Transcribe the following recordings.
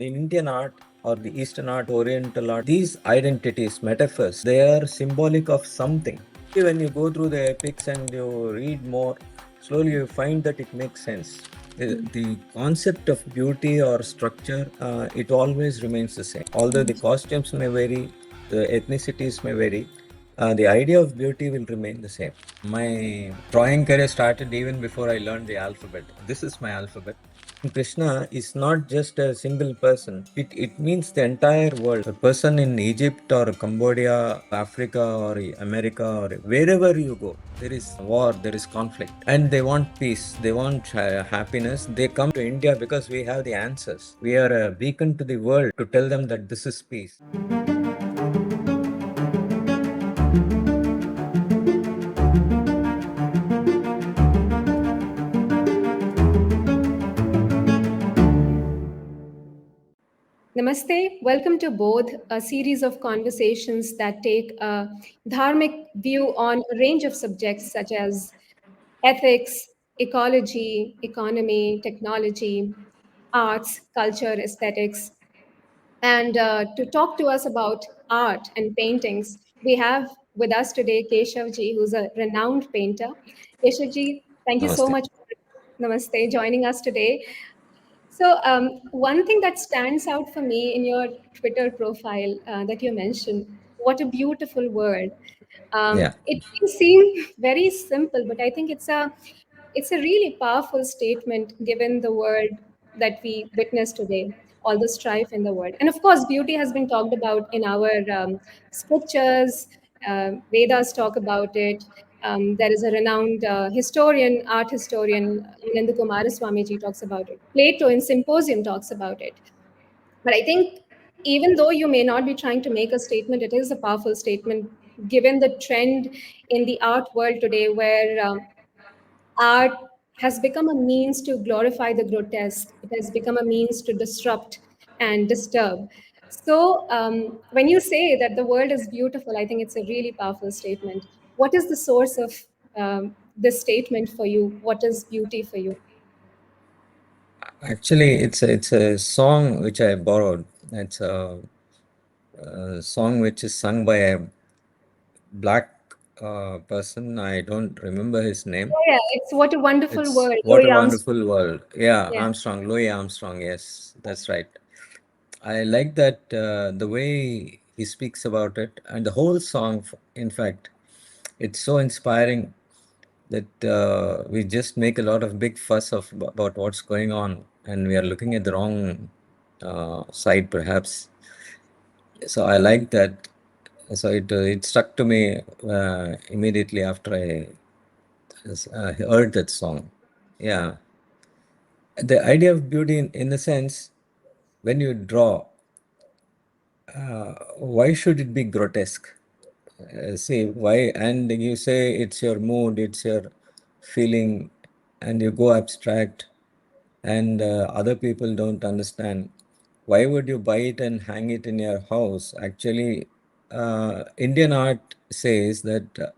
In Indian art or the Eastern art, Oriental art, these identities, metaphors, they are symbolic of something. When you go through the epics and you read more, slowly you find that it makes sense. The concept of beauty or structure, it always remains the same. Although the costumes may vary, the ethnicities may vary, the idea of beauty will remain the same. My drawing career started even before I learned the alphabet. This is my alphabet. Krishna is not just a single person. It means the entire world. A person in Egypt or Cambodia, Africa or America or wherever you go, there is war, there is conflict. And they want peace, they want happiness. They come to India because we have the answers. We are a beacon to the world to tell them that this is peace. Namaste. Welcome to Bodh, a series of conversations that take a dharmic view on a range of subjects such as ethics, ecology, economy, technology, arts, culture, aesthetics. And to talk to us about art and paintings, we have with us today Keshav ji, who's a renowned painter. Keshav ji, thank you so Namaste. much for Namaste, joining us today. So, one thing that stands out for me in your Twitter profile that you mentioned, what a beautiful word. Yeah. It can seem very simple, but I think it's a really powerful statement given the world that we witness today, all the strife in the world. And of course, beauty has been talked about in our scriptures. Vedas talk about it. There is a renowned historian, art historian, Ananda Swamiji talks about it. Plato in Symposium talks about it. But I think even though you may not be trying to make a statement, it is a powerful statement given the trend in the art world today where art has become a means to glorify the grotesque. It has become a means to disrupt and disturb. So, when you say that the world is beautiful, I think it's a really powerful statement. What is the source of this statement for you? What is beauty for you? Actually, it's a song which I borrowed. It's a song which is sung by a black person. I don't remember his name. Oh, yeah, it's what a wonderful It's world. What a Louis Armstrong. Wonderful World. Yeah, Yeah. Armstrong, Louis Armstrong. Yes, that's right. I like that the way he speaks about it, and the whole song. In fact, it's so inspiring that we just make a lot of big fuss about what's going on, and we are looking at the wrong side, perhaps. So I like that. So it stuck to me immediately after I heard that song. Yeah, the idea of beauty in the sense when you draw, why should it be grotesque? See why, and you say it's your mood, it's your feeling, and you go abstract, and other people don't understand. Why would you buy it and hang it in your house? Actually, Indian art says that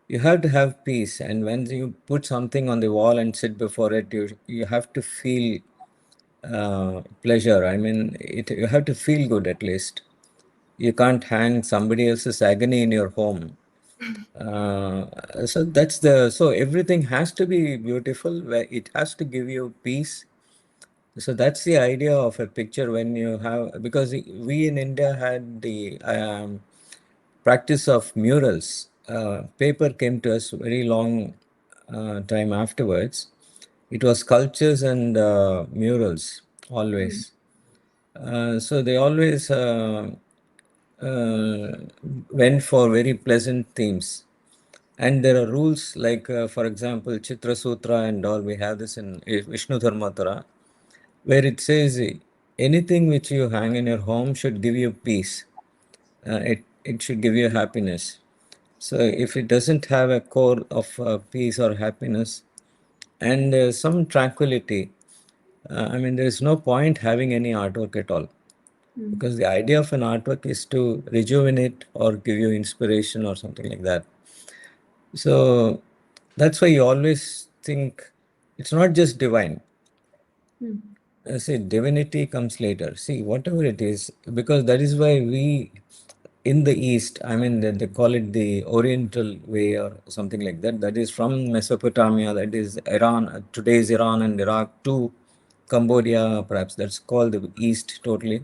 you have to have peace, and when you put something on the wall and sit before it, you have to feel pleasure. I mean, you have to feel good at least. You can't hang somebody else's agony in your home. So everything has to be beautiful. Where it has to give you peace. So that's the idea of a picture when you have, because we in India had the practice of murals. Paper came to us very long time afterwards. It was sculptures and murals Mm. always. So they always uh, went for very pleasant themes. And there are rules like, for example, Chitrasutra and all. We have this in Vishnu Dharmatara, where it says anything which you hang in your home should give you peace. It should give you happiness. So if it doesn't have a core of peace or happiness and some tranquility, I mean, there is no point having any artwork at all. Mm. Because the idea of an artwork is to rejuvenate or give you inspiration or something like that. So that's why you always think it's not just divine. Mm. See, divinity comes later. See, whatever it is, because that is why we in the East, I mean, they call it the Oriental way or something like that. That is from Mesopotamia, that is Iran, today's Iran and Iraq to Cambodia, perhaps. That's called the East totally.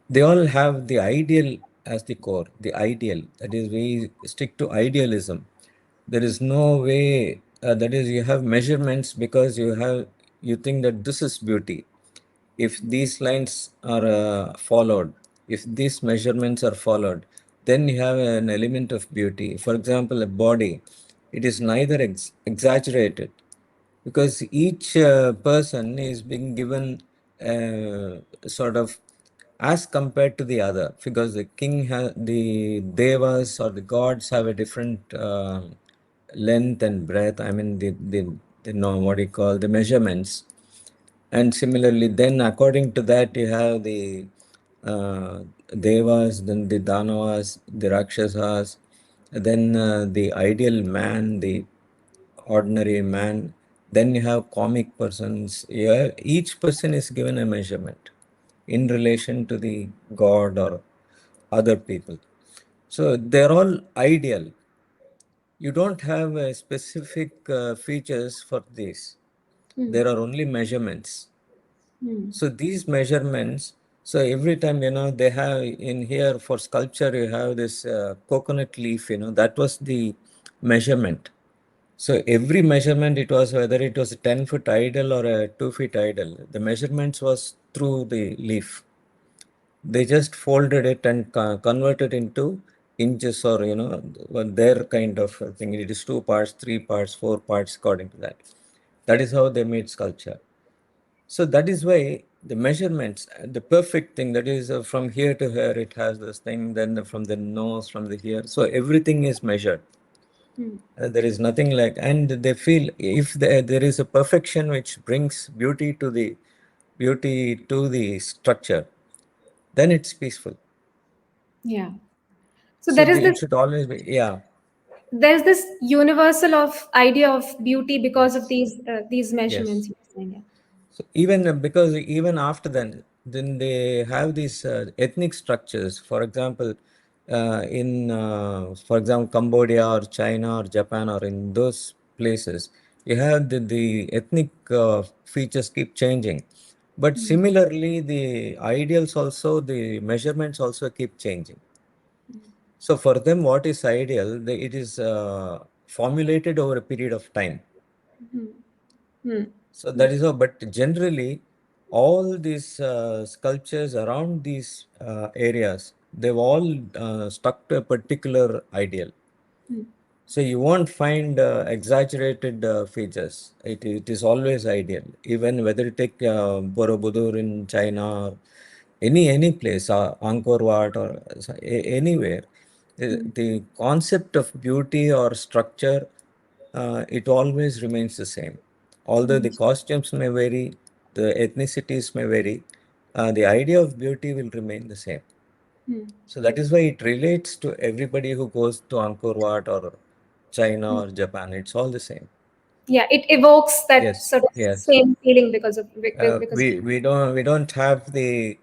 They all have the ideal as the core, the ideal. That is, we stick to idealism. There is no way, that is, you have measurements because you think that this is beauty. If these lines are followed, if these measurements are followed, then you have an element of beauty. For example, a body, it is neither exaggerated because each person is being given sort of as compared to the other, because the devas or the gods have a different length and breadth. I mean, the know what you call the measurements. And similarly, then according to that, you have the uh, devas, then the danavas, the rakshasas, then the ideal man, the ordinary man. Then you have comic persons. Yeah, each person is given a measurement in relation to the god or other people. So they're all ideal. You don't have specific features for this. Hmm. There are only measurements. Hmm. So these measurements, so every time, they have in here for sculpture, you have this coconut leaf, that was the measurement. So every measurement, it was whether it was a 10-foot idol or a 2 feet idol, the measurements was through the leaf. They just folded it and converted into inches or, their kind of thing. It is 2 parts, 3 parts, 4 parts, according to that. That is how they made sculpture. So that is why the measurements, the perfect thing, that is from here to here, it has this thing, then from the nose, from the here. So everything is measured. Hmm. There is nothing like, and they feel if there is a perfection which brings beauty to the structure, then it's peaceful. Yeah. So So there is it this should always be, yeah, there's this universal of idea of beauty because of yes, these measurements yes. you're saying. Yeah. So even because even after then they have these ethnic structures. For example, for example, Cambodia or China or Japan or in those places, you have the ethnic features keep changing. But Hmm. similarly, the ideals also, the measurements also keep changing. So for them, what is ideal? It is formulated over a period of time. Hmm. Hmm. So that is how, but generally, all these sculptures around these areas, they've all stuck to a particular ideal. Hmm. So you won't find exaggerated features. It is always ideal. Even whether you take Borobudur in China or any place, Angkor Wat or anywhere, Hmm. the concept of beauty or structure, it always remains the same. Although Hmm. the costumes may vary, the ethnicities may vary, the idea of beauty will remain the same. Hmm. So that is why it relates to everybody who goes to Angkor Wat or China Hmm. or Japan. It's all the same. Yeah, it evokes that Yes, sort of yes. same feeling because We don't have the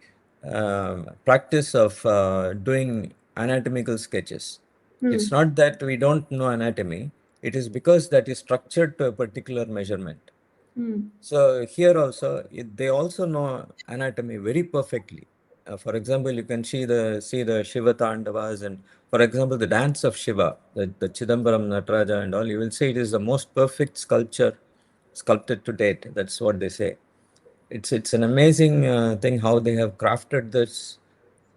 practice of doing anatomical sketches. hmm. It's not that we don't know anatomy. It is because that is structured to a particular measurement. Hmm. So here also, they also know anatomy very perfectly. For example, you can see the Shiva Tandavas, and for example, the dance of Shiva, the Chidambaram Nataraja and all. You will say it is the most perfect sculpture sculpted to date. That's what they say. It's an amazing thing how they have crafted this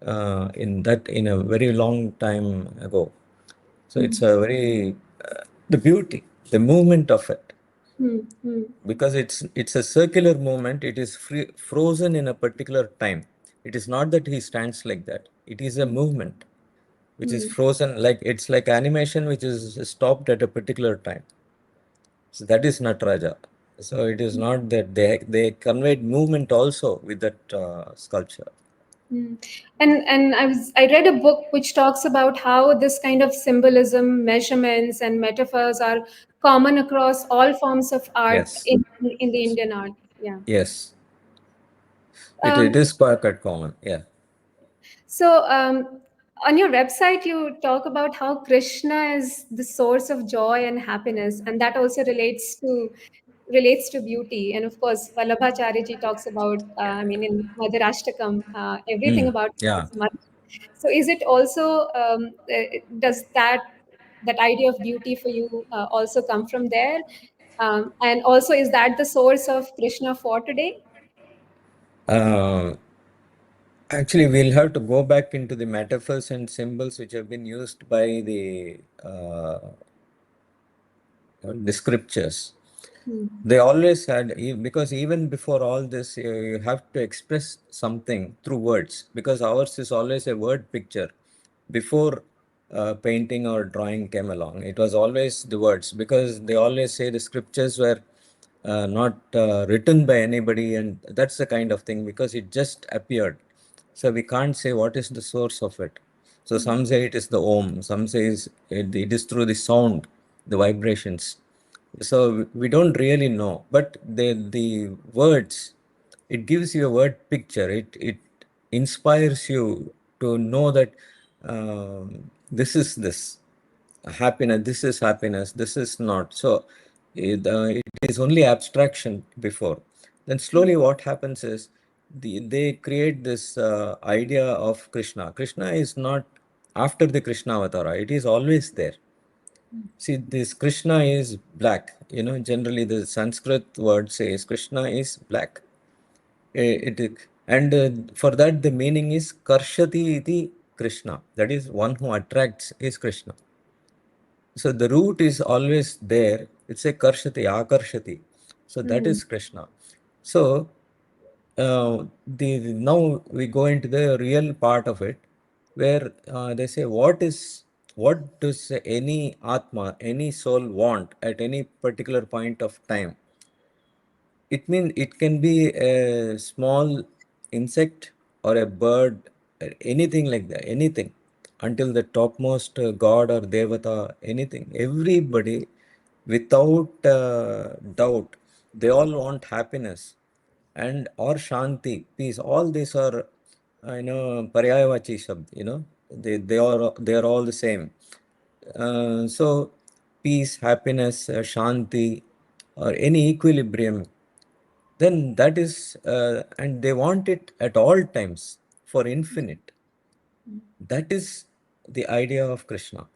in a very long time ago. So Hmm. it's a very the beauty, the movement of it, Hmm. Hmm. because it's a circular movement. It is frozen in a particular time. It is not that he stands like that. It is a movement which is Hmm. frozen, like it's like animation which is stopped at a particular time. So that is Nataraja. So it is not that they conveyed movement also with that sculpture. Mm. And I read a book which talks about how this kind of symbolism, measurements, and metaphors are common across all forms of art Yes, in the Indian art. Yeah. yes. It Um, is quite common. Yeah. so, on your website, you talk about how Krishna is the source of joy and happiness, and that also relates to beauty. And of course, Vallabhacharya ji talks about, I mean, in Madhurashtakam, everything Mm. about Yeah. his mother. So, is it also does that idea of beauty for you also come from there? And also, is that the source of Krishna for today? Uh, Actually, we'll have to go back into the metaphors and symbols which have been used by the scriptures. Hmm. They always had, because even before all this, you have to express something through words, because ours is always a word picture. Before painting or drawing came along, it was always the words, because they always say the scriptures were not written by anybody, and that's the kind of thing, because it just appeared. So we can't say what is the source of it. So some say it is the Om, some says it is through the sound, the vibrations. So we don't really know, but the words, it gives you a word picture. It inspires you to know that this is this happiness, this is happiness, this is not. So it is only abstraction before. Then slowly what happens is they create this idea of Krishna. Krishna is not after the Krishna Avatara, it is always there. See, this Krishna is black. Generally the Sanskrit word says Krishna is black. And for that the meaning is Karshati iti Krishna. That is one who attracts is Krishna. So the root is always there. It's a Karshati, Akarshati. So that Hmm. is Krishna. So the now we go into the real part of it, where they say what does any atma, any soul want at any particular point of time. It means it can be a small insect or a bird, anything like that, anything, until the topmost god or devata, anything. Everybody, without doubt, they all want happiness and or shanti, peace. All these are, paryayavachi shabd. They are all the same. So peace, happiness, shanti, or any equilibrium, then that is, and they want it at all times for infinite. That is the idea of Krishna.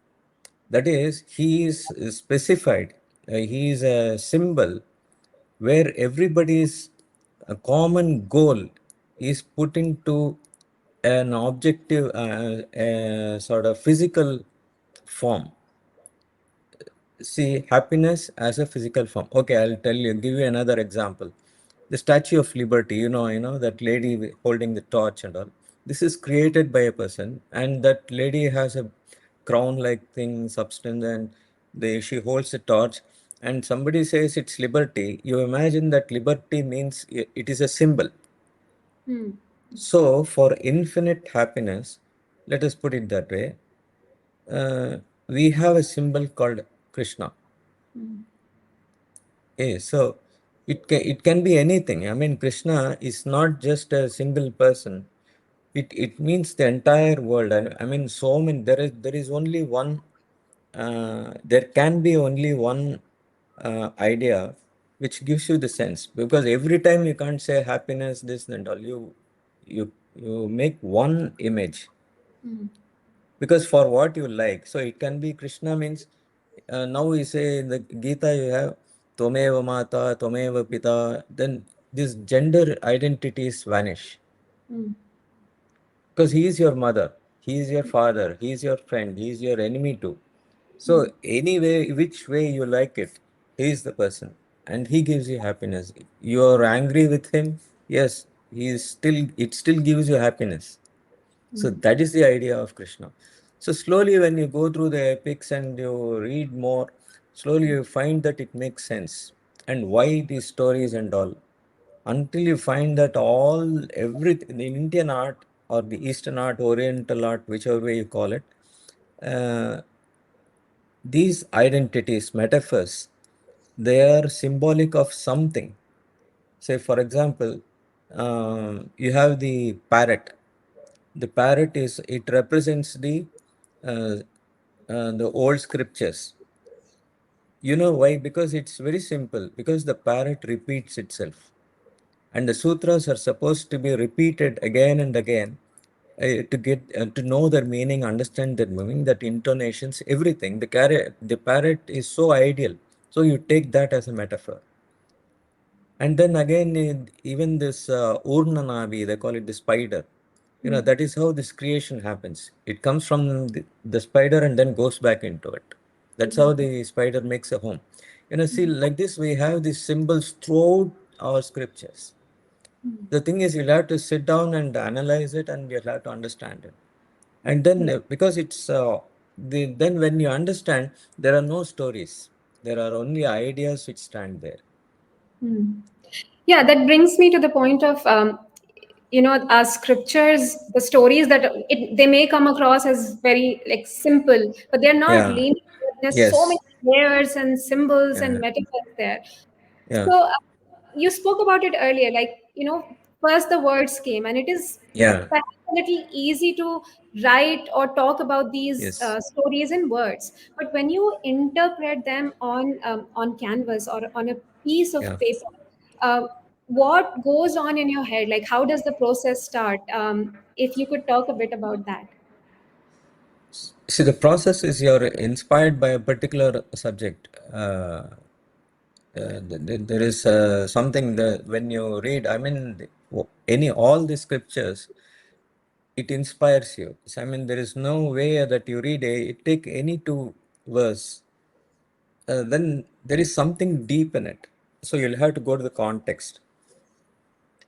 That is, he is specified, he is a symbol where everybody's common goal is put into an objective, a sort of physical form. See happiness as a physical form. Okay, I'll give you another example. The Statue of Liberty, that lady holding the torch and all. This is created by a person, and that lady has a crown-like thing, substance, and she holds a torch. And somebody says it's liberty. You imagine that liberty means it is a symbol. Hmm. So, for infinite happiness, let us put it that way. Uh, we have a symbol called Krishna. Hmm. So it can be anything. I mean, Krishna is not just a single person. It means the entire world. I mean, so many. There is only one. There can be only one idea which gives you the sense, because every time you can't say happiness, this and all. You make one image, Hmm. because for what you like. So it can be Krishna means, now we say in the Gita you have Tvameva Mata, Tvameva Pita, then these gender identities vanish, Hmm. because he is your mother, he is your father, he is your friend, he is your enemy too. Hmm. So anyway, which way you like it, he is the person and he gives you happiness. You are angry with him, yes, it still gives you happiness. So Hmm. that is the idea of Krishna. So slowly, when you go through the epics and you read more, slowly you find that it makes sense and why these stories and all. Until you find that everything, the Indian art or the Eastern art, Oriental art, whichever way you call it, uh, these identities, metaphors, they are symbolic of something. Say, for example, you have the parrot. The parrot is, it represents uh, the old scriptures. You know why? Because it's very simple. Because the parrot repeats itself, and the sutras are supposed to be repeated again and again to get to know their meaning, understand their meaning, that intonations, everything. The parrot is so ideal. So you take that as a metaphor. And then again, even this Urnanavi, they call it the spider. You know, that is how this creation happens. It comes from the spider and then goes back into it. That's how the spider makes a home. You know, see, like this, we have these symbols throughout our scriptures. The thing is, you'll have to sit down and analyze it, and you'll have to understand it. And then, because it's then when you understand, there are no stories. There are only ideas which stand there. Hmm. Yeah, that brings me to the point of our scriptures, the stories that they may come across as very like simple, but they're not Yeah. linear. There's so many Yes. layers and symbols and Yeah. metaphors there. Yeah. So you spoke about it earlier, like first the words came, and it is Yeah. perhaps a little easy to write or talk about these Yes. stories in words, but when you interpret them on canvas or on a piece of Yeah. paper, uh, what goes on in your head? Like, how does the process start? If you could talk a bit about that. See, the process is you're inspired by a particular subject. There is something that when you read, I mean, any all the scriptures, it inspires you. So, I mean, there is no way that you read take any two verse, then there is something deep in it. So you'll have to go to the context.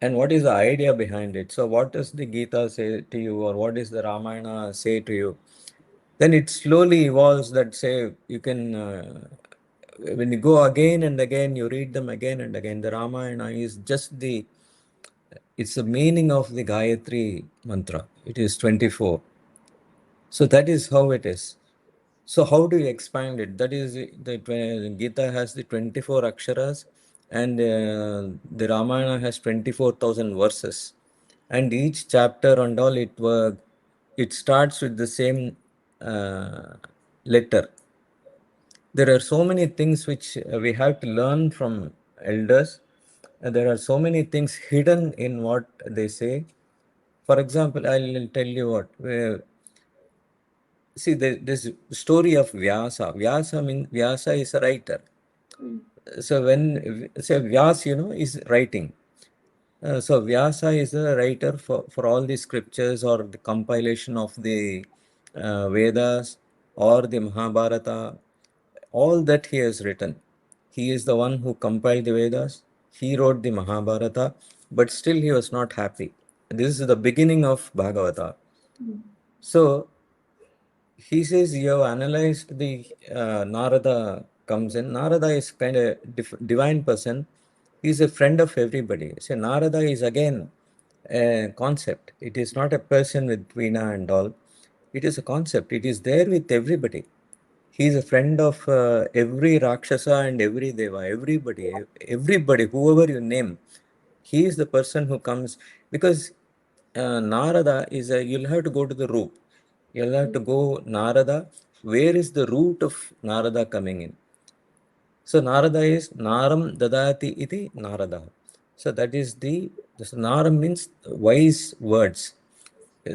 And what is the idea behind it? So what does the Gita say to you, or what does the Ramayana say to you? Then it slowly evolves that, say, you can when you go again and again, you read them again and again. The Ramayana is just it's the meaning of the Gayatri mantra. It is 24. So that is how it is. So how do you expand it? That is that Gita has the 24 aksharas, and the Ramayana has 24,000 verses, and each chapter and all it starts with the same letter. There are so many things which we have to learn from elders. There are so many things hidden in what they say. For example, I'll tell you what. See, this story of Vyasa. Vyasa is a writer. So when say Vyas, is writing. So Vyasa is a writer for all the scriptures or the compilation of the Vedas or the Mahabharata, all that he has written. He is the one who compiled the Vedas. He wrote the Mahabharata, but still he was not happy. This is the beginning of Bhagavata. So he says you have analyzed the Narada comes in. Narada is kind of divine person. He is a friend of everybody. So Narada is again a concept. It is not a person with Veena and all. It is a concept. It is there with everybody. He is a friend of every Rakshasa and every Deva, everybody, whoever you name. He is the person who comes because Narada is you'll have to go to the root. You'll have to go Narada. Where is the root of Narada coming in? So Narada is Naram Dadati iti Narada. So that is this Naram means wise words.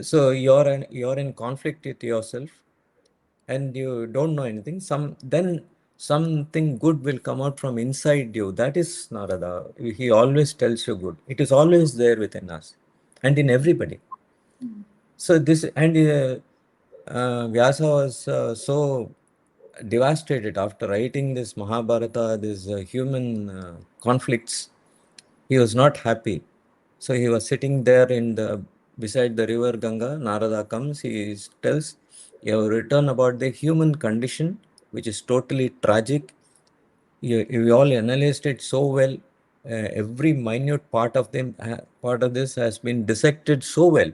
So you're in conflict with yourself and you don't know anything. Then something good will come out from inside you. That is Narada. He always tells you good. It is always there within us and in everybody. So this and Vyasa was so devastated after writing this Mahabharata, these human conflicts. He was not happy. So he was sitting there beside the river Ganga. Narada comes. He tells, "You have written about the human condition, which is totally tragic. You all analyzed it so well. Every minute part of this has been dissected so well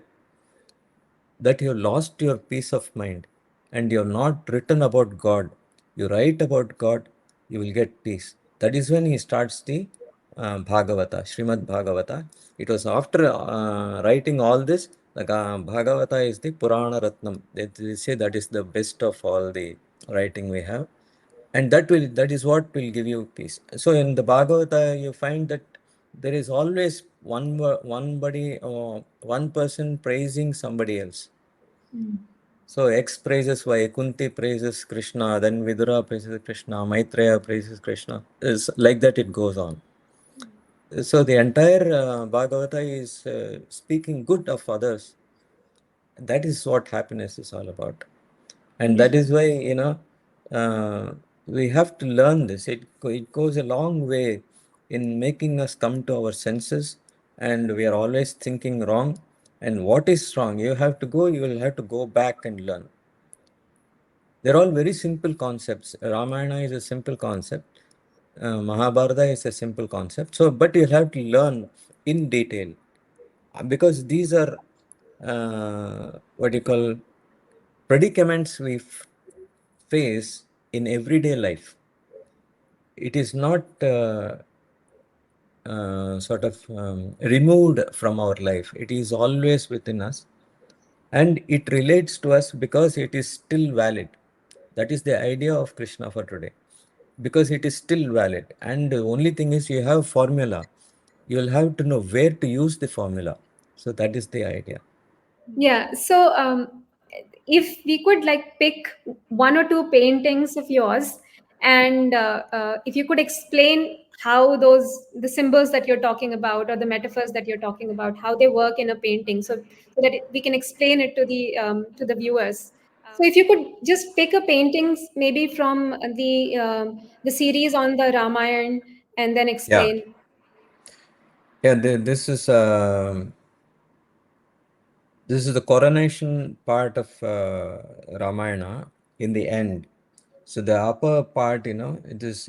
that you lost your peace of mind and you have not written about God. You write about God, you will get peace." That is when he starts the Bhagavata, Srimad Bhagavata. It was after writing all this, like Bhagavata is the Purana Ratnam. They say that is the best of all the writing we have, and that is what will give you peace. So in the Bhagavata, you find that there is always one person praising somebody else. So X praises Y, Kunti praises Krishna, then Vidura praises Krishna, Maitreya praises Krishna. It's like that it goes on. So the entire Bhagavata is speaking good of others. That is what happiness is all about. And Yeah. that is why, we have to learn this. It goes a long way in making us come to our senses, and we are always thinking wrong. And what is wrong? You will have to go back and learn. They're all very simple concepts. Ramayana is a simple concept. Mahabharata is a simple concept. So, but you have to learn in detail, because these are what you call predicaments we face in everyday life. It is not sort of removed from our life. It is always within us, and it relates to us because it is still valid. That is the idea of Krishna for today, because it is still valid. And the only thing is, you have formula. You will have to know where to use the formula. So that is the idea. Yeah. So, if we could like pick one or two paintings of yours, and if you could explain how the symbols that you're talking about or the metaphors that you're talking about, how they work in a painting, so that we can explain it to the viewers. So, if you could just pick a paintings maybe from the series on the Ramayana, and then Yeah. explain. Yeah, this is the coronation part of Ramayana in the end. So the upper part, it is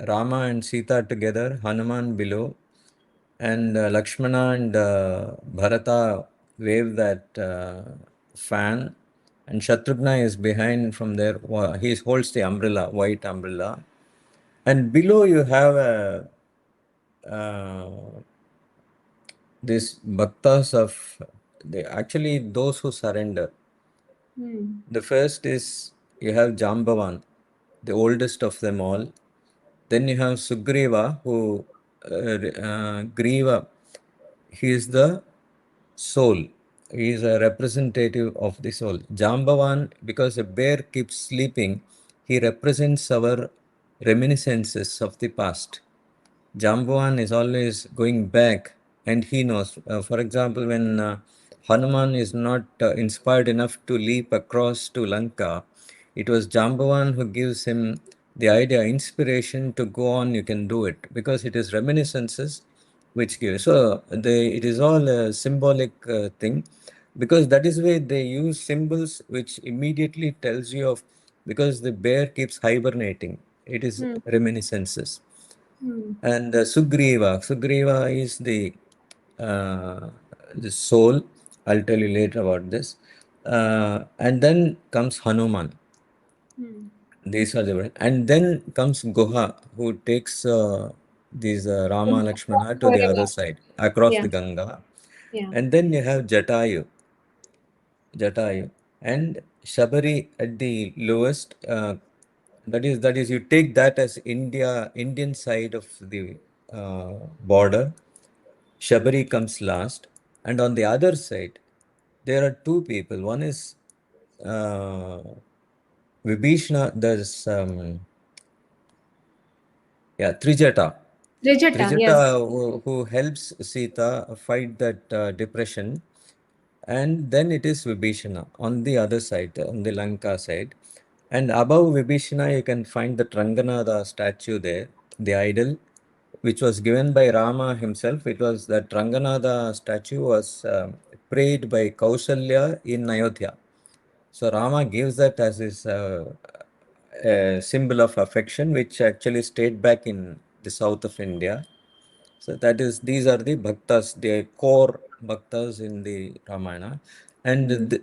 Rama and Sita together, Hanuman below, and Lakshmana and Bharata wave that fan, and Shatrughna is behind from there. He holds the umbrella, white umbrella, and below you have uh, this bhaktas of actually those who surrender. Hmm. The first is you have Jambavan, the oldest of them all. Then you have Sugriva, who Griva, he is the soul. He is a representative of the soul. Jambavan, because a bear keeps sleeping, he represents our reminiscences of the past. Jambuan is always going back, and he knows. For example, when Hanuman is not inspired enough to leap across to Lanka, it was Jambuan who gives him the idea, inspiration to go on. You can do it, because it is reminiscences which give. So it is all a symbolic thing, because that is why they use symbols which immediately tells you of, because the bear keeps hibernating. It is Hmm. reminiscences. Hmm. And Sugriva is the soul. I'll tell you later about this. And then comes Hanuman. Hmm. These are and then comes Guha, who takes these Rama Lakshmana to the other Forever. side, across Yeah. the Ganga. Yeah. And then you have Jatayu, and Shabari at the lowest. That is you take that as Indian side of the border. Shabari comes last, and on the other side, there are two people. One is uh, Vibhishna. There's Trijata. Rigetta, yes. Trijata, who helps Sita fight that depression. And then it is Vibhishana on the other side, on the Lanka side. And above Vibhishana, you can find the Ranganatha statue there, the idol, which was given by Rama himself. It was that Ranganatha statue was prayed by Kausalya in Ayodhya. So Rama gives that as his a symbol of affection, which actually stayed back in the south of India. So that is, these are the bhaktas, the core bhaktas in the Ramayana. And Hmm.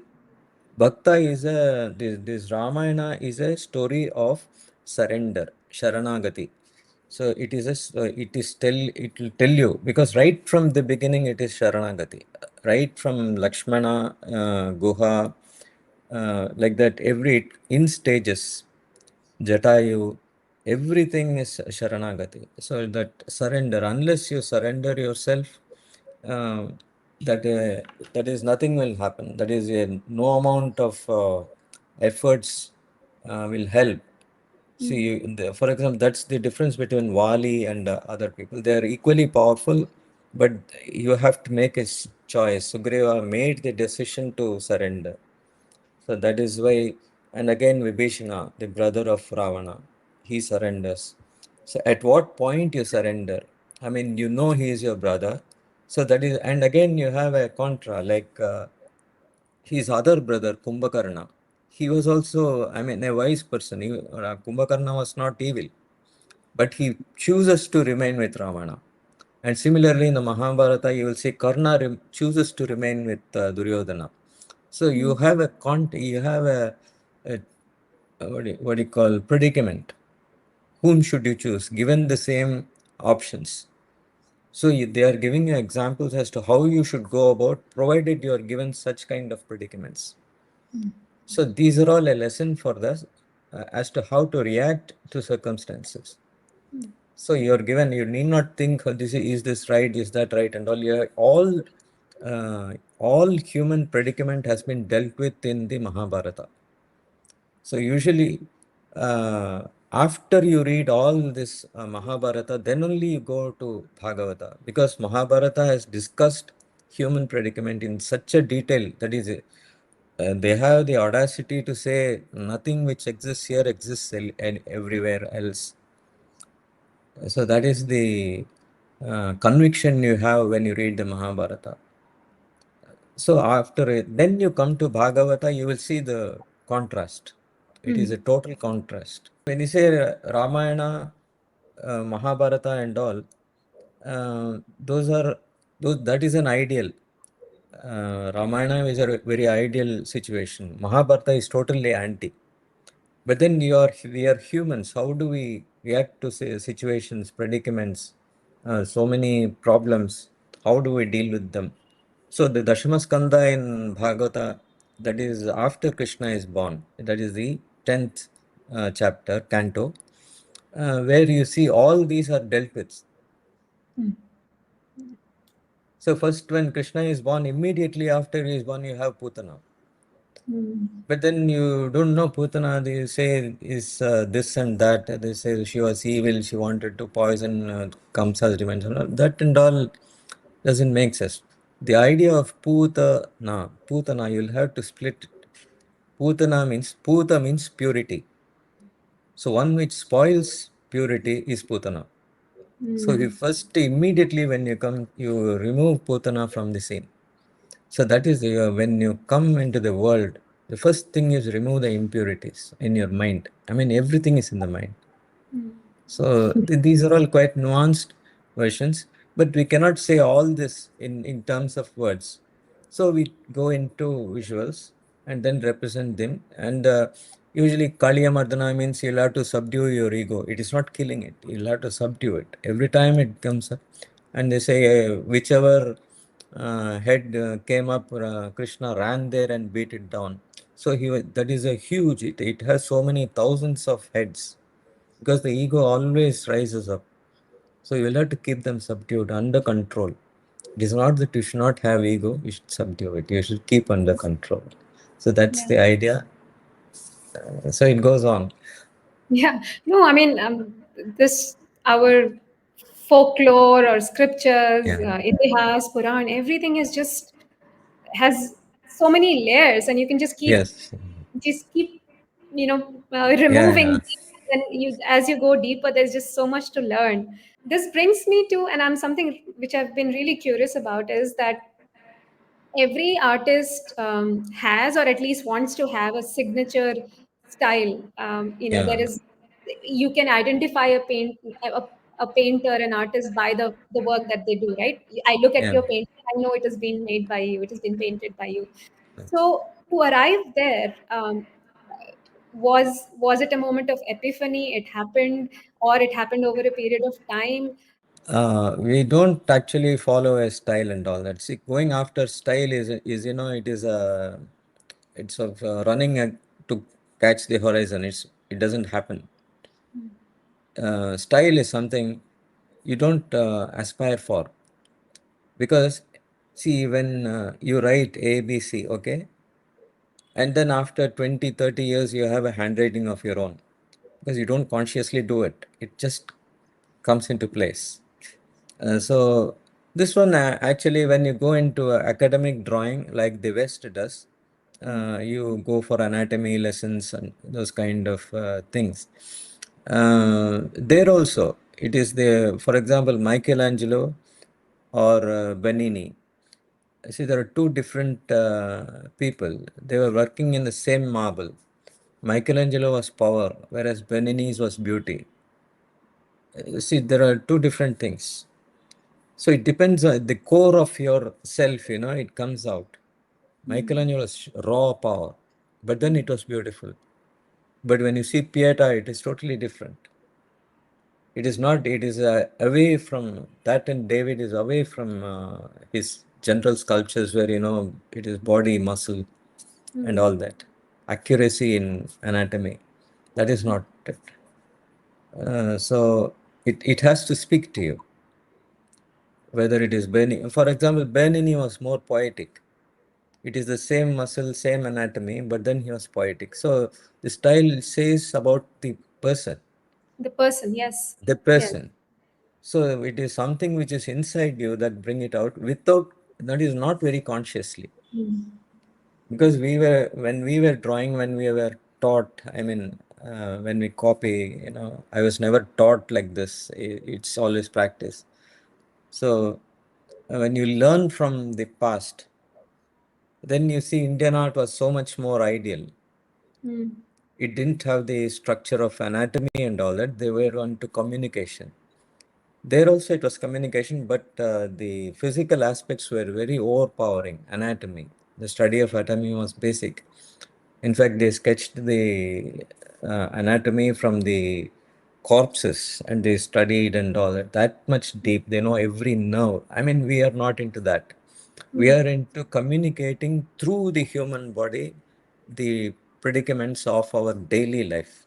Bhakta is this Ramayana is a story of surrender, Sharanagati. So it will tell you, because right from the beginning it is Sharanagati. Right from Lakshmana, Guha, like that, in stages, Jatayu, everything is Sharanagati. So that surrender, unless you surrender yourself, uh, that is nothing will happen. That is no amount of efforts will help. See, for example, that's the difference between Wali and other people. They are equally powerful, but you have to make a choice. Sugriva made the decision to surrender. So that is why, and again Vibhishana, the brother of Ravana, he surrenders. So at what point you surrender? I mean, you know he is your brother. So that is, and again you have a contra, like his other brother, Kumbhakarna. He was also, I mean, a wise person. Kumbhakarna was not evil, but he chooses to remain with Ravana. And similarly, in the Mahabharata, you will see Karna chooses to remain with Duryodhana. So you have a what do you call predicament. Whom should you choose? Given the same options. So they are giving you examples as to how you should go about, provided you are given such kind of predicaments. So these are all a lesson for us as to how to react to circumstances. So you're given, you need not think, "Oh, is this right, is that right," and all. All human predicament has been dealt with in the Mahabharata. So usually, after you read all this Mahabharata, then only you go to Bhagavata, because Mahabharata has discussed human predicament in such a detail that is, they have the audacity to say nothing which exists here exists everywhere else. So that is the conviction you have when you read the Mahabharata. So after it, then you come to Bhagavata, you will see the contrast. It is a total contrast. When you say Ramayana, Mahabharata, and all, those are those. That is an ideal. Ramayana is a very ideal situation. Mahabharata is totally anti. But then we are humans. How do we react to situations, predicaments, so many problems? How do we deal with them? So the Dashamaskanda in Bhagavata, that is after Krishna is born, that is the 10th chapter, canto, where you see all these are dealt with. So first, when Krishna is born, immediately after he is born, you have Putana. But then you don't know Putana, they say is this and that. They say she was evil, she wanted to poison Kamsa's revenge. That and all doesn't make sense. The idea of Putana, you'll have to split it. Puta means purity. So one which spoils purity is Putana. So you first, immediately when you come, you remove Putana from the scene. So that is when you come into the world, the first thing is remove the impurities in your mind. I mean, everything is in the mind. So these are all quite nuanced versions, but we cannot say all this in terms of words. So we go into visuals and then represent them. And usually Kaliya Mardana means you'll have to subdue your ego. It is not killing it. You'll have to subdue it. Every time it comes up, and they say whichever head came up, Krishna ran there and beat it down. So that is a huge, it has so many thousands of heads, because the ego always rises up. So you will have to keep them subdued, under control. It is not that you should not have ego, you should subdue it. You should keep under control. So that's Yeah. the idea. So it goes on. Yeah. No, I mean, this, our folklore or scriptures, Yeah. itihas, Puran, everything is just has so many layers, and you can Yes. just keep, Yeah. Yeah. removing, and you, as you go deeper, there's just so much to learn. This brings me to, and I'm something which I've been really curious about, is that every artist has, or at least wants to have, a signature style. There Yeah. is, you can identify a painter, an artist, by the work that they do, right? I look at Yeah. your painting, I know it has been made by you, it has been painted by you. So to arrive there, was it a moment of epiphany? It happened or it happened over a period of time? We don't actually follow a style and all that. See, going after style is it is a it's of running to catch the horizon. It doesn't happen. Style is something you don't aspire for, because see, when you write ABC, okay, and then after 20, 30 years you have a handwriting of your own, because you don't consciously do it. It just comes into place. So this one actually, when you go into academic drawing like the West does, you go for anatomy lessons and those kind of things. There also, it is the, for example, Michelangelo or Benini. See, there are two different people. They were working in the same marble. Michelangelo was power, whereas Benini's was beauty. See, there are two different things. So it depends on the core of your self, it comes out. Michelangelo's raw power, but then it was beautiful. But when you see Pieta, it is totally different. It is not, it is away from that, and David is away from his general sculptures where, it is body, muscle, and all that. Accuracy in anatomy. That is not it. So it has to speak to you, whether it is Bernini. For example, Bernini was more poetic. It is the same muscle, same anatomy, but then he was poetic. So the style says about the person, The person, yes. the Yes. person. So it is something which is inside you that bring it out without, that is not very consciously. Because when we were drawing, when we were taught, I mean, when we copy, I was never taught like this. It's always practice. So when you learn from the past, then you see Indian art was so much more ideal. It didn't have the structure of anatomy and all that. They were on to communication. There also it was communication, but the physical aspects were very overpowering. Anatomy, the study of anatomy was basic. In fact, they sketched the anatomy from the corpses and they studied and all that. That much deep. They know every nerve. I mean, we are not into that. We are into communicating through the human body the predicaments of our daily life.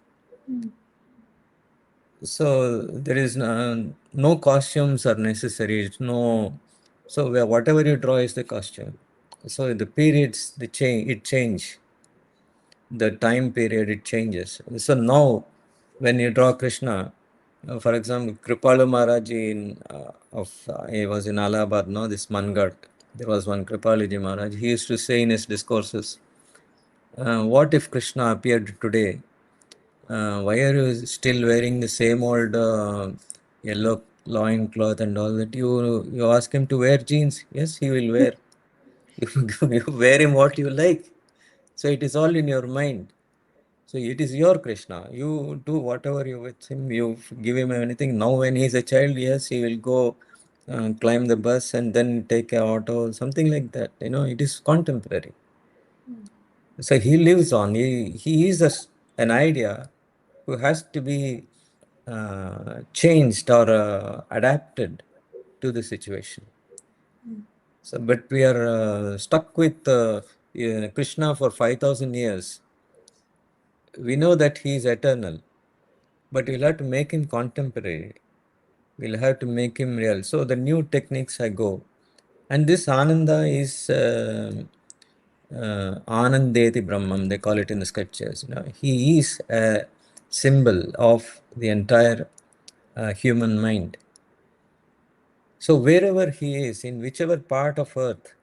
So there is no costumes are necessary. It's no, so whatever you draw is the costume. So the periods, it change. The time period it changes. So now, when you draw Krishna, for example, Kripalu Maharaj he was in Allahabad, no, this Mangad. There was one Kripaluji Maharaj. He used to say in his discourses, "What if Krishna appeared today? Why are you still wearing the same old yellow loin cloth and all that? You ask him to wear jeans. Yes, he will wear. You wear him what you like. So it is all in your mind. So it is your Krishna. You do whatever you with him. You give him anything. Now when he is a child, yes, he will go climb the bus and then take a auto, something like that. It is contemporary. So he lives on. He is an idea who has to be changed or adapted to the situation. So, but we are stuck with Krishna for 5,000 years. We know that he is eternal, but we'll have to make him contemporary. We'll have to make him real. So the new techniques I go. And this Ananda is Anandeti Brahman, they call it in the scriptures. He is a symbol of the entire human mind. So wherever he is, in whichever part of earth,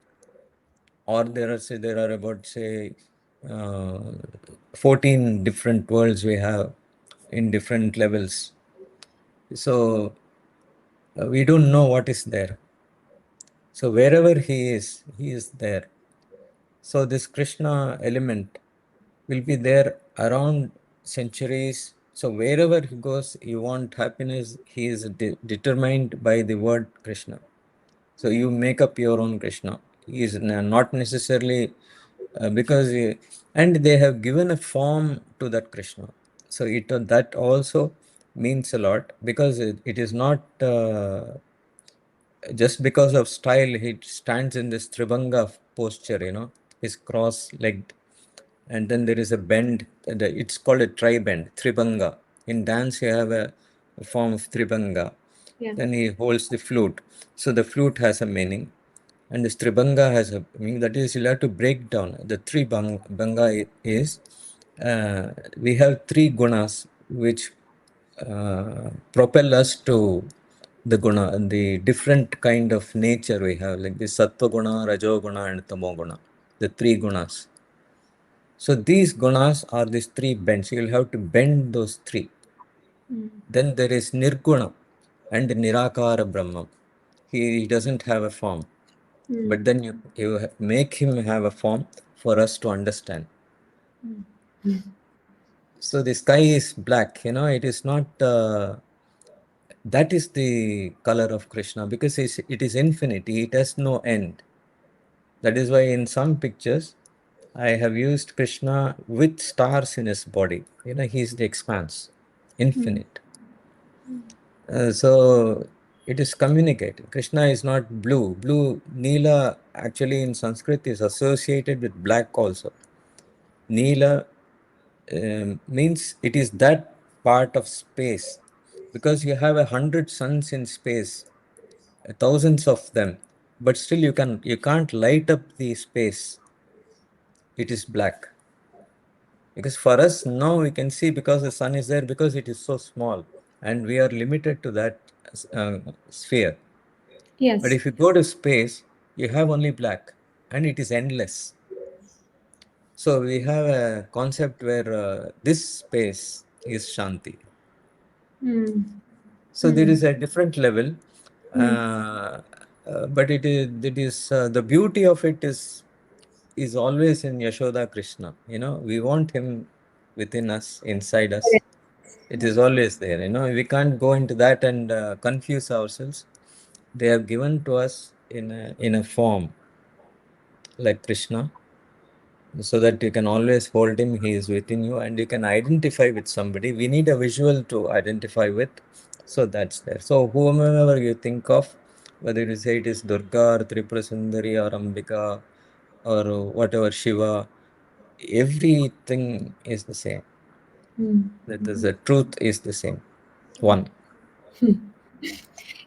or there are about say uh, 14 different worlds we have in different levels. So we don't know what is there. So wherever he is there. So this Krishna element will be there around centuries. So wherever he goes, you want happiness, he is determined by the word Krishna. So you make up your own Krishna. He is not necessarily because, and they have given a form to that Krishna. So that also means a lot, because it is not just because of style. He stands in this Tribanga posture, he's cross-legged, and then there is a bend. It's called a tri-bend, Tribanga. In dance, you have a form of Tribanga. Yeah. Then he holds the flute. So the flute has a meaning, and this Tribanga has a meaning. That is, you'll have to break down. The Tribanga is, we have three gunas which propel us to the guna, and the different kind of nature we have, like the sattva guna, rajo guna, and tamo guna, the three gunas. So these gunas are these three bends. You will have to bend those three. Then there is nirguna and nirakara Brahman. He doesn't have a form, but then you make him have a form for us to understand. So the sky is black, it is not, that is the color of Krishna, because it is infinity, it has no end. That is why in some pictures, I have used Krishna with stars in his body. He is the expanse, infinite. So it is communicated. Krishna is not blue. Blue, Neela, actually in Sanskrit is associated with black also. Neela means it is that part of space, because you have 100 suns in space, thousands of them, but still you can't light up the space. It is black. Because for us now we can see, because the sun is there, because it is so small and we are limited to that sphere. But Yes. if you go to space, you have only black and it is endless. So we have a concept where this space is Shanti. So there is a different level, but it is the beauty of it is always in Yashoda Krishna. We want him within us, inside us. Correct. It is always there. We can't go into that and confuse ourselves. They have given to us in a form like Krishna, so that you can always hold him. He is within you, and you can identify with somebody. We need a visual to identify with, so that's there. So whomever you think of, whether you say it is Durga or Tripura Sundari or Ambika or whatever, Shiva, everything is the same. That is, the truth is the same, one.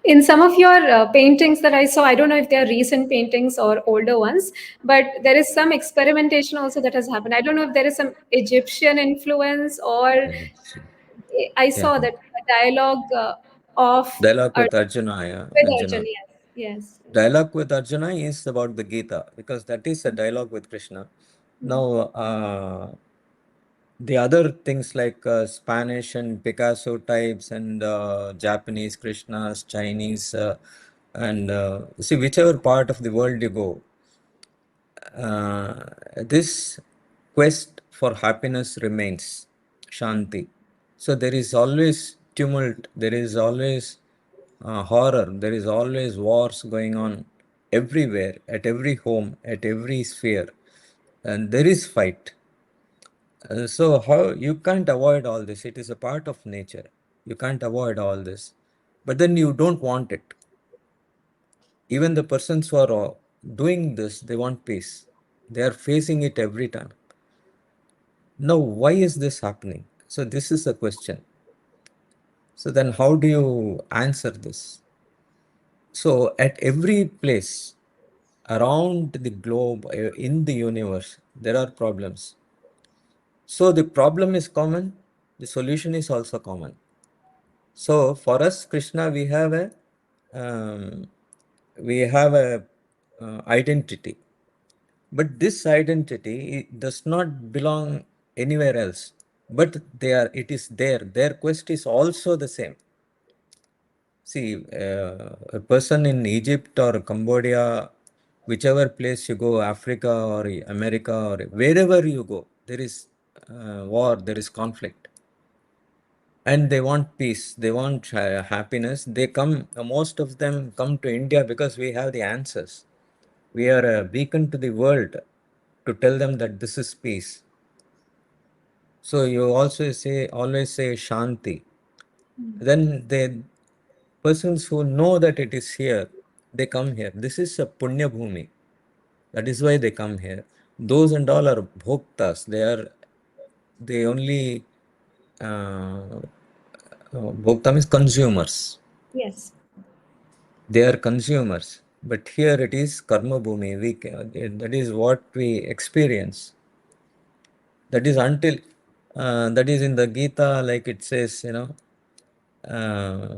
In some of your paintings that I saw, I don't know if they are recent paintings or older ones, but there is some experimentation also that has happened. I don't know if there is some Egyptian influence, or I Yeah. saw that a dialogue of Dialogue Ar- with Arjuna, yeah, with Arjuna. Arjun. Yes, yes. Dialogue with Arjuna is about the Gita, because that is a dialogue with Krishna. Now, the other things like Spanish and Picasso types and Japanese Krishnas, Chinese, and see, whichever part of the world you go, this quest for happiness remains Shanti. So there is always tumult, there is always horror, there is always wars going on everywhere, at every home, at every sphere, and there is fight. So how you can't avoid all this? It is a part of nature. You can't avoid all this, but then you don't want it. Even the persons who are doing this, they want peace. They are facing it every time. Now, why is this happening? So this is the question. So then how do you answer this? So at every place around the globe, in the universe, there are problems. So the problem is common, the solution is also common. So for us, Krishna, um, we have a identity, but this identity does not belong anywhere else. But it is there. Their quest is also the same. See, a person in Egypt or Cambodia, whichever place you go, Africa or America or wherever you go, there is war, there is conflict, and they want peace, they want happiness. They come, most of them come to India because we have the answers. We are a beacon to the world to tell them that this is peace. So you also always say Shanti. Then the persons who know that it is here, they come here. This is a punya bhumi. That is why they come here. Those and all are bhoktas. They only, bhokta means consumers. Yes. They are consumers. But here it is karma bhumi. That is what we experience. That is until, that is in the Gita, like it says, uh,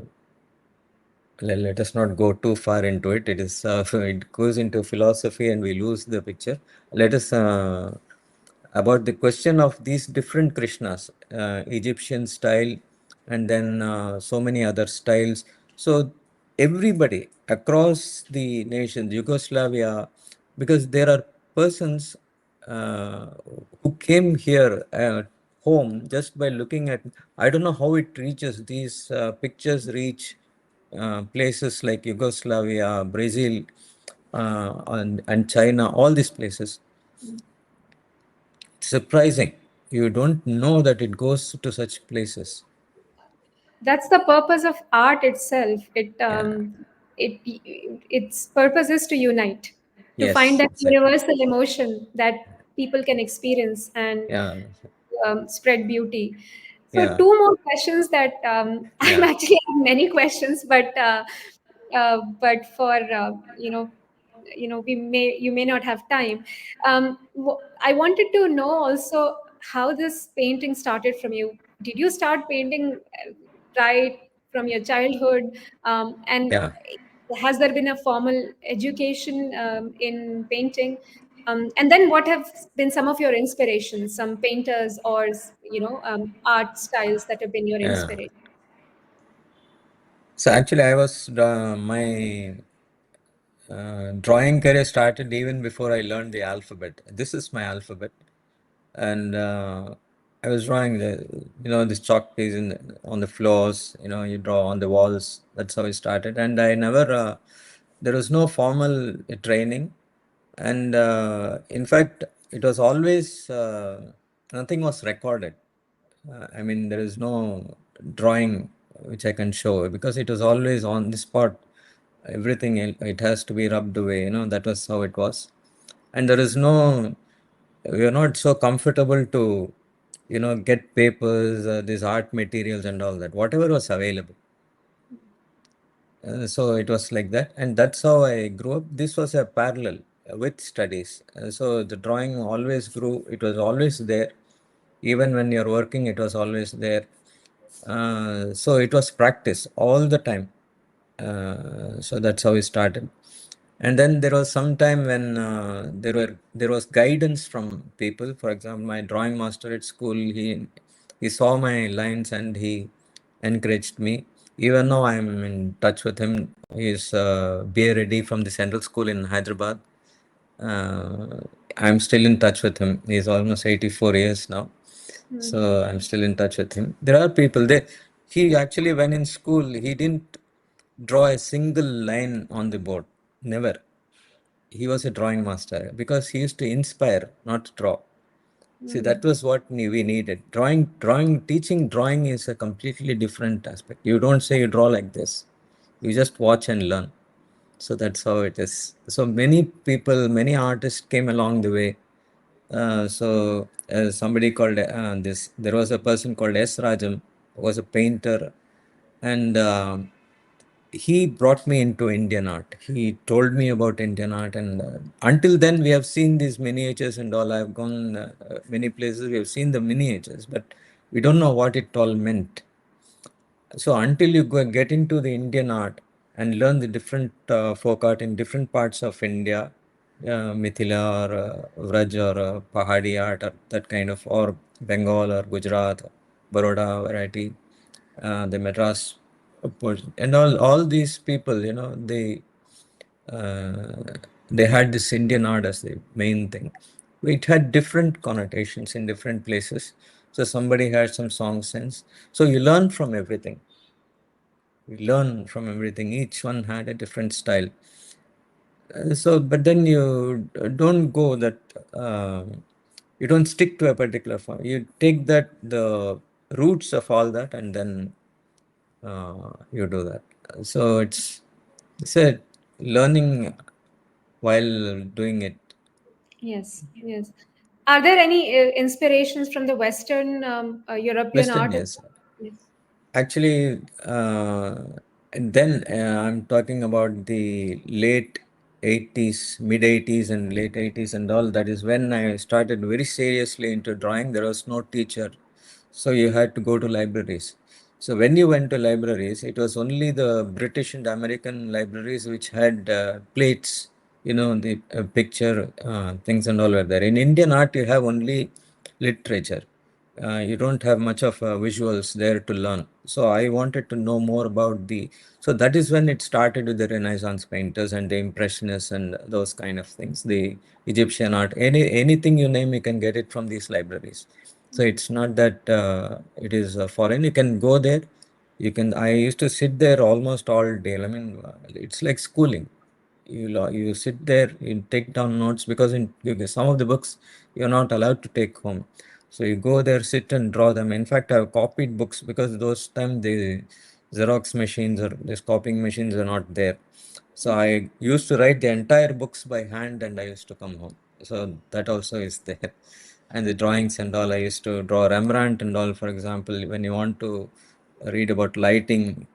let us not go too far into it. It is it goes into philosophy and we lose the picture. Let us about the question of these different Krishnas, Egyptian style, and then so many other styles. So everybody across the nations, Yugoslavia, because there are persons uh, who came here home just by looking at. I don't know how it reaches. These pictures reach places like Yugoslavia, Brazil, and China, all these places. Surprising. You don't know that it goes to such places. That's the purpose of art itself. Yeah. Its purpose is to unite, to find Yes, that exactly. universal emotion that people can experience and Yeah. spread beauty. So Yeah. two more questions that I'm Yeah. actually have many questions, but for you may not have time. I wanted to know also how this painting started from you. Did you start painting right from your childhood, and Yeah. has there been a formal education in painting, and then what have been some of your inspirations, some painters or art styles that have been your Yeah. inspiration? So actually, I was my drawing career started even before I learned the alphabet. This is my alphabet, and I was drawing this chalk piece on the floors. You draw on the walls. That's how I started, and I never. There was no formal training, and in fact, it was always nothing was recorded. I mean, there is no drawing which I can show because it was always on the spot. Everything it has to be rubbed away. That was how it was, and there is no. We are not so comfortable to, get papers, these art materials and all that. Whatever was available. So it was like that, and that's how I grew up. This was a parallel with studies. So the drawing always grew. It was always there, even when you're working. It was always there. So it was practice all the time. So that's how we started. And then there was some time when there was guidance from people. For example, my drawing master at school, he saw my lines and he encouraged me. Even now I'm in touch with him. He's BA ready from the Central School in Hyderabad. Uh, I'm still in touch with him. He's almost 84 years now. So I'm still in touch with him. There are people there. He actually, when in school, he didn't draw a single line on the board. Never. He was a drawing master because he used to inspire, not draw. See, that was what we needed. Teaching drawing is a completely different aspect. You don't say you draw like this. You just watch and learn. So that's how it is. So many people, many artists came along the way. So somebody called there was a person called S. Rajam, who was a painter, and he brought me into Indian art. He told me about Indian art, and until then, we have seen these miniatures and all. I've gone many places. We have seen the miniatures, but we don't know what it all meant. So until you get into the Indian art and learn the different folk art in different parts of India, Mithila or Vraj or Pahadi art or that kind of, or Bengal or Gujarat, Baroda variety, the Madras portion, and all these people, uh, they had this Indian art as the main thing. It had different connotations in different places. So somebody had some song sense. So you learn from everything. We learn from everything. Each one had a different style. So, but then you don't go that, you don't stick to a particular form. You take the roots of all that and then you do that. So it's a learning while doing it. Yes, yes. Are there any inspirations from the Western European Western, art as yes. well? Yes. Actually, and then I'm talking about the late 80s, mid 80s, and late 80s, and all. That is when I started very seriously into drawing. There was no teacher, so you had to go to libraries. So when you went to libraries, it was only the British and American libraries which had plates, the picture things and all were there. In Indian art, you have only literature. You don't have much of visuals there to learn. So I wanted to know more about so that is when it started with the Renaissance painters and the Impressionists and those kind of things. The Egyptian art, anything you name, you can get it from these libraries. So it's not that it is foreign. You can go there. I used to sit there almost all day. I mean, it's like schooling. You sit there, you take down notes because some of the books you're not allowed to take home. So you go there, sit and draw them. In fact, I've copied books because those time the Xerox machines or these copying machines are not there. So I used to write the entire books by hand and I used to come home. So that also is there. And the drawings and all, I used to draw Rembrandt and all, for example, when you want to read about lighting,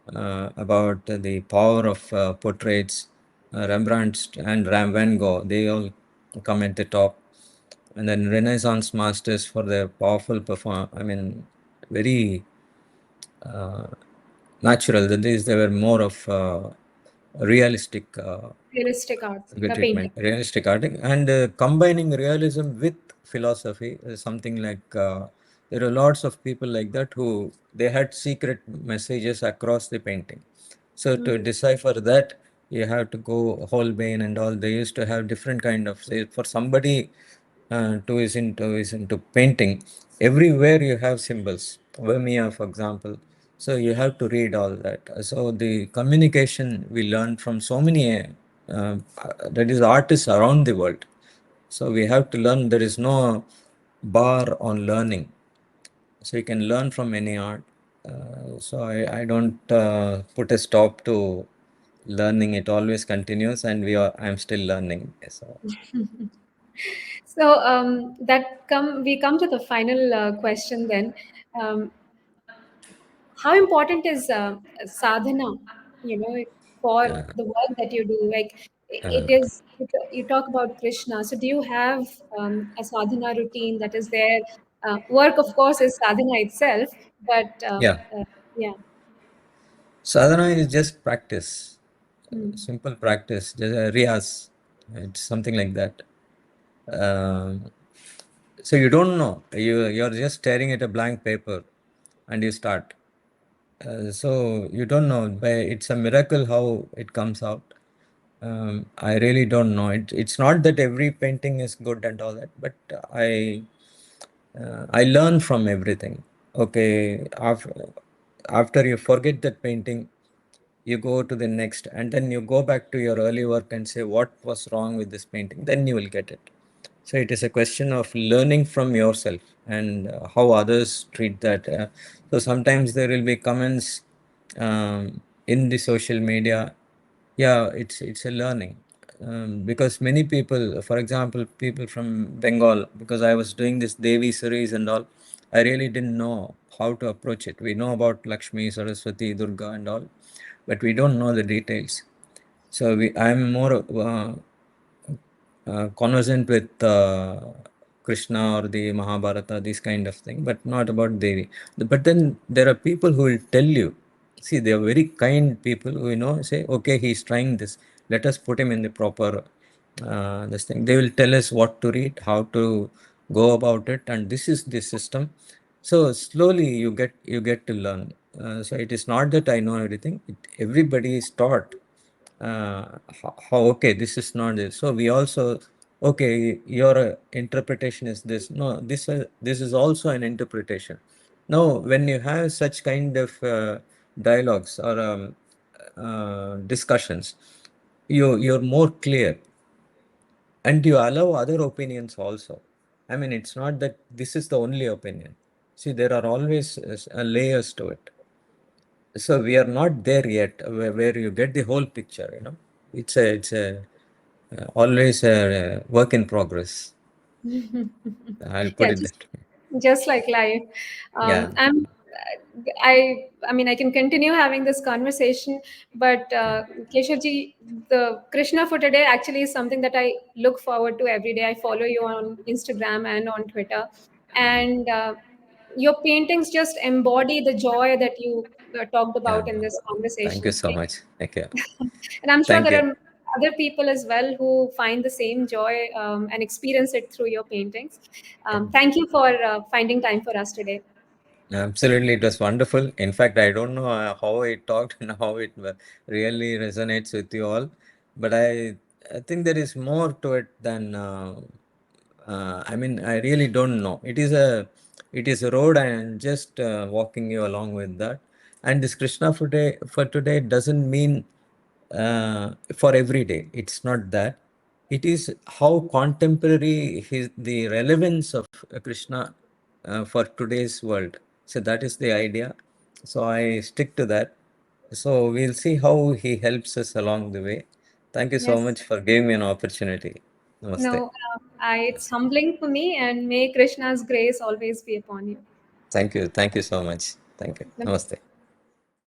about the power of portraits, Rembrandt and Van Gogh, they all come at the top. And then Renaissance masters for their powerful perform. I mean, very uh, natural. That is, they were more of realistic Realistic art, good painting. treatment, realistic art, and combining realism with philosophy is something like there are lots of people like that who they had secret messages across the painting. So to decipher that, you have to go Holbein and all. They used to have different kind of say for somebody who is into painting. Everywhere you have symbols. Vermeer, for example. So you have to read all that. So the communication we learn from so many that is artists around the world. So we have to learn. There is no bar on learning. So you can learn from any art. So I don't put a stop to learning. It always continues, and I'm still learning. So So we come to the final question then. Um, how important is sadhana, you know, for the work that you do? Like it is, you talk about Krishna. So do you have a sadhana routine that is there? Work, of course, is sadhana itself, but yeah, yeah. sadhana is just practice, Mm. simple practice, just riyas. It's something like that. Um, so you don't know. You're just staring at a blank paper, and you start. So you don't know. It's a miracle how it comes out. I really don't know. It's not that every painting is good and all that, but I learn from everything. Okay, after you forget that painting, you go to the next, and then you go back to your early work and say what was wrong with this painting. Then you will get it. So it is a question of learning from yourself and how others treat that. So sometimes there will be comments in the social media. Yeah, it's a learning because many people, for example, people from Bengal, because I was doing this Devi series and all, I really didn't know how to approach it. We know about Lakshmi, Saraswati, Durga, and all, but we don't know the details. So I'm more conversant with Krishna or the Mahabharata, this kind of thing, but not about Devi. But then there are people who will tell you. See, they are very kind people who say, okay, he's trying this. Let us put him in the proper this thing. They will tell us what to read, how to go about it, and this is the system. So slowly you get to learn. So it is not that I know everything. Everybody is taught how okay, this is not this. So we also, okay, your interpretation is this. No, this is also an interpretation. Now when you have such kind of dialogues or discussions, you're more clear, and you allow other opinions also. I mean, it's not that this is the only opinion. See, there are always layers to it. So we are not there yet, where you get the whole picture. It's a always a work in progress. I'll put Yeah, it that way. just like life. Yeah, I mean, I can continue having this conversation, but yeah, Keshavji, the Krishna for today actually is something that I look forward to every day. I follow you on Instagram and on Twitter, and your paintings just embody the joy that you talked yeah. about in this Thank you conversation. so much. Thank you. And I'm sure Thank there you. are other people as well who find the same joy and experience it through your paintings. Yeah. Thank you for finding time for us today. Absolutely, it was wonderful. In fact, I don't know how it talked and how it really resonates with you all, but I think there is more to it than I mean, I really don't know. It is a road, and just walking you along with that. And this Krishna for today doesn't mean for every day. It's not that. It is how contemporary the relevance of Krishna for today's world. So that is the idea. So I stick to that. So we'll see how he helps us along the way. Thank you so Yes. much for giving me an opportunity. Namaste. No, it's humbling for me, and may Krishna's grace always be upon you. Thank you. Thank you so much. Thank you. Namaste.